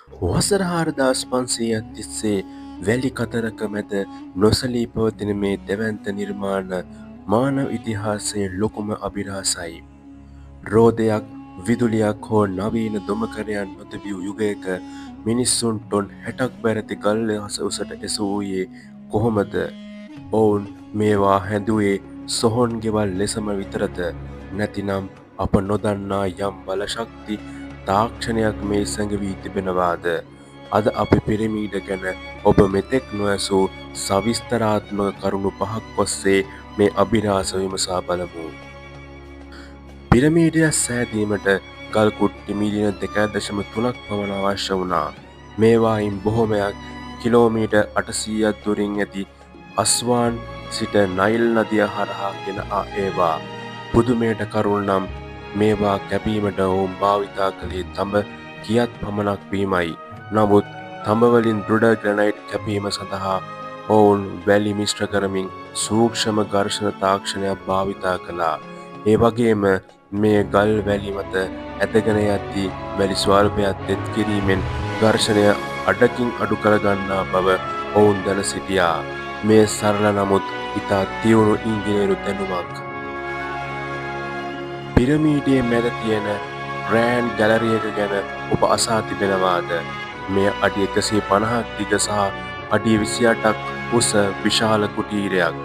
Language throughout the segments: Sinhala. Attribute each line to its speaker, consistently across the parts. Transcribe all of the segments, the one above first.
Speaker 1: වසර 4500ක් තිස්සේ වැලි කතරක මැද නොසලී පවතින මේ දැවැන්ත නිර්මාණ මානව ඉතිහාසයේ ලොකුම අභිරහසයි. රෝදයක්, විදුලියක් හෝ නවීන දොමකරයන් නොතිබූ යුගයක මිනිස්සුන් ටොන් 60ක් බැරැති ගල් උසට එසවූයේ කොහොමද? ඔවුන් මේවා හැදුවේ සොහොන් ගෙවල් ලෙසම විතරද? නැතිනම් අප නොදන්නා යම් බලශක්ති තාක්ෂණයක් මේ සැඟවී තිබෙනවාද? අද අපි පිරමීඩ ගැන ඔබ මෙතෙක් නොඇසූ සවිස්තරාත්මක කරුණු 5ක් ඔස්සේ මේ අභිරහස විමසා බලමු. පිරමීඩයක් සෑදීමට ගල් කුට්ටි මිලියන 2.3ක් පමණ අවශ්‍ය වුණා. මේවායින් බොහොමයක් කිලෝමීටර් 800ක් දුරින් ඇති අස්වාන් සිට නයිල් නදිය හරහා ගෙන ඒවා. පුදුමයට කරුණු නම් මේවා කැපීමට ඔවුන් භාවිතා කළේ තඹ කියක් පමණක් වීමයි. නමුත් තඹවලින් දෘඩ ග්‍රැනයිට් කැපීම සඳහා ඔවුන් වැලි මිශ්‍ර කරමින් සූක්ෂම ඝර්ෂණ තාක්ෂණයක් භාවිතා කළා. ඒ වගේම මේ ගල් වැලි මත ඇදගෙන යද්දී වැලි ස්වල්පයක් තෙත් කිරීමෙන් ඝර්ෂණය අඩකින් අඩු කරගන්නා බව ඔවුන් දැන සිටියා. මේ සරල නමුත් ඉතා තියුණු ඉංජිනේරු දැනුමක්. පිරමීඩයේ මැද තියෙන ග්‍රෑන්ඩ් ගැලරි එක ගැන ඔබ අසා තිබෙනවාද? මෙය අඩි 150ක් දිග සහ අඩි 28ක් උස විශාල කුටීරයක්.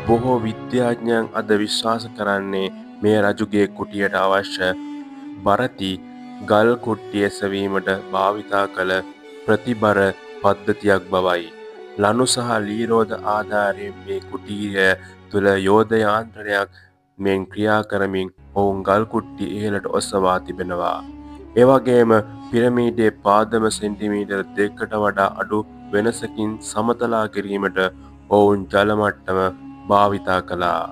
Speaker 1: බොහෝ විද්‍යාඥයන් අද විශ්වාස කරන්නේ මේ රජුගේ කුටියට අවශ්‍ය බරති ගල් කුට්ටි එසවීමට භාවිතා කළ ප්‍රතිබර පද්ධතියක් බවයි. ලනු සහ ලී රෝද ආධාරයෙන් මේ කුටීරය තුළ යෝධ යාන්ත්‍රණයක් මෙන් ක්‍රියා කරමින් ඔවුන් ගල් කුට්ටි ඉහළට ඔසවා තිබෙනවා. එවැගේම පිරමීඩයේ පාදම සෙන්ටිමීටර් 2කට වඩා අඩු වෙනසකින් සමතලා කිරීමට ඔවුන් ජල මට්ටම භාවිතා කළා.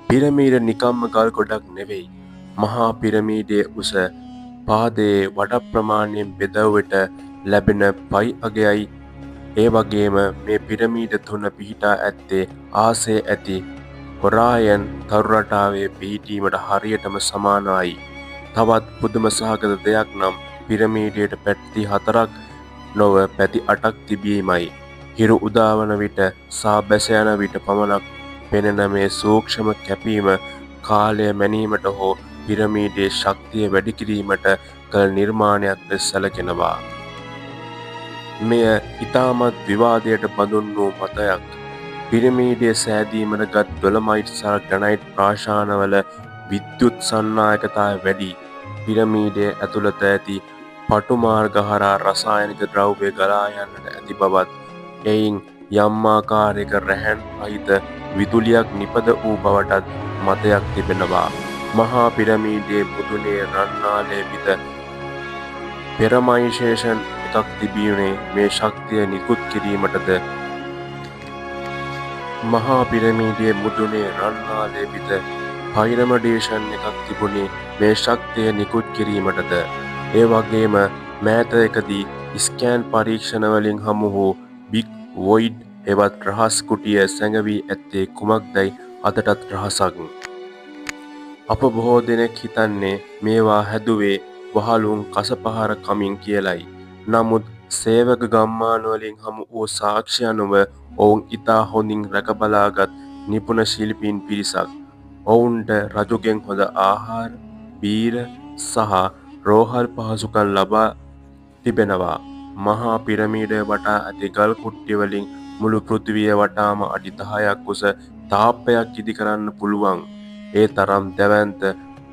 Speaker 1: පිරමීඩ නිකම්ම ගල් ගොඩක් නෙවෙයි. මහා පිරමීඩයේ උස පාදයේ වඩ ප්‍රමාණයෙන් බෙදව විට ලැබෙන පයි අගයයි. ඒ වගේම මේ පිරමීඩ තුන පිහිටා ඇත්තේ ආසේ ඇති හොරායන් තරු රටාවේ පිහිටීමට හරියටම සමානයි. තවත් පුදුම සහගත දෙයක් නම් පිරමීඩයට පැති 4ක් නොව පැති 8ක් තිබීමයි. හිරු උදාවන විට සහ බැස යන විට පමණක් පෙනෙන මේ සූක්ෂම කැපීම කාලය මැනීමට හෝ පිරමීඩයේ ශක්තිය වැඩි කිරීමට කළ නිර්මාණයක් ලෙස සැලකෙනවා. මෙය ඉතාමත් විවාදයට බඳුන් වූ මතයක්. පිරමීඩය සෑදීමට ගත් ඩොලොමයිට් සහ ග්‍රැනයිට් ප්‍රාශානවල විද්‍යුත් සන්නායකතාවය වැඩි. පිරමීඩය ඇතුළත ඇති පටු මාර්ග හරහා රසායනික ද්‍රව්‍ය ගලා යන්නට ඇති බවත්, එයින් යම් ආකාරයක රැහැන් සහිත විදුලියක් නිපද වූ බවටත් මතයක් තිබෙනවා. මහා පිරමීඩයේ මුදුනේ රන්නාලේ විද පෙරමයිෂේෂන් එකක් තිබුණේ මේ ශක්තිය නිකුත් කිරීමටද. මහා පිරමීඩයේ මුදුනේ රන්නාලේ විද පයිරමඩේෂන් එකක් තිබුණේ මේ ශක්තිය නිකුත් කිරීමටද. ඒ වගේම මෑතකදී ස්කෑන් පරීක්ෂණවලින් හමු වූ බිග් වොයිඩ් හෙවත් රහස් කුටිය සැඟවී ඇත්තේ කුමක්දයි අදටත් රහසක්. අප බොහෝ දෙනෙක් හිතන්නේ මේවා හැදුවේ වහලුන් කසපහර කමින් කියලයි. නමුත් සේවක ගම්මානවලින් හමු වූ සාක්ෂි අනුව ඔවුන් ඉතා හොඳින් රැකබලාගත් නිපුණ ශිල්පීන් පිරිසක්. ඔවුන්ට රජුගෙන් හොඳ ආහාර, බීර සහ රෝහල් පහසුකම් ලබා තිබෙනවා. මහා පිරමීඩය වටා ඇති ගල් කුට්ටිවලින් මුළු පෘථිවිය වටාම අඩි 10ක් උස තාප්පයක් ඉදි කරන්න පුළුවන්. ඒ තරම් දැවැන්ත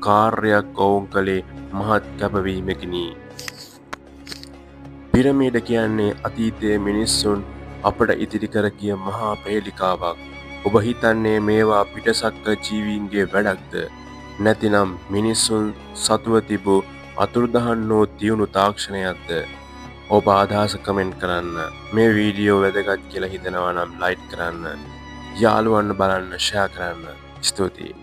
Speaker 1: කාර්යයක් ඔවුන් කළේ මහත් කැපවීමකිනි. පිරමීඩ කියන්නේ අතීතයේ මිනිස්සුන් අපට ඉදිරි කර ගිය මහා ප්‍රහේලිකාවක්. ඔබ හිතන්නේ මේවා පිටසක්ක ජීවීන්ගේ වැඩක්ද? නැතිනම් මිනිස්සුන් සතුව තිබූ අතුරුදහන් වූ තියුණු තාක්ෂණයක්ද? ඔබ අදහස කමෙන්ට් කරන්න. මේ වීඩියෝ වැදගත් කියලා හිතෙනවා නම් ලයික් කරන්න. යාළුවන්ට බලන්න ෂෙයා කරන්න. ස්තුතියි.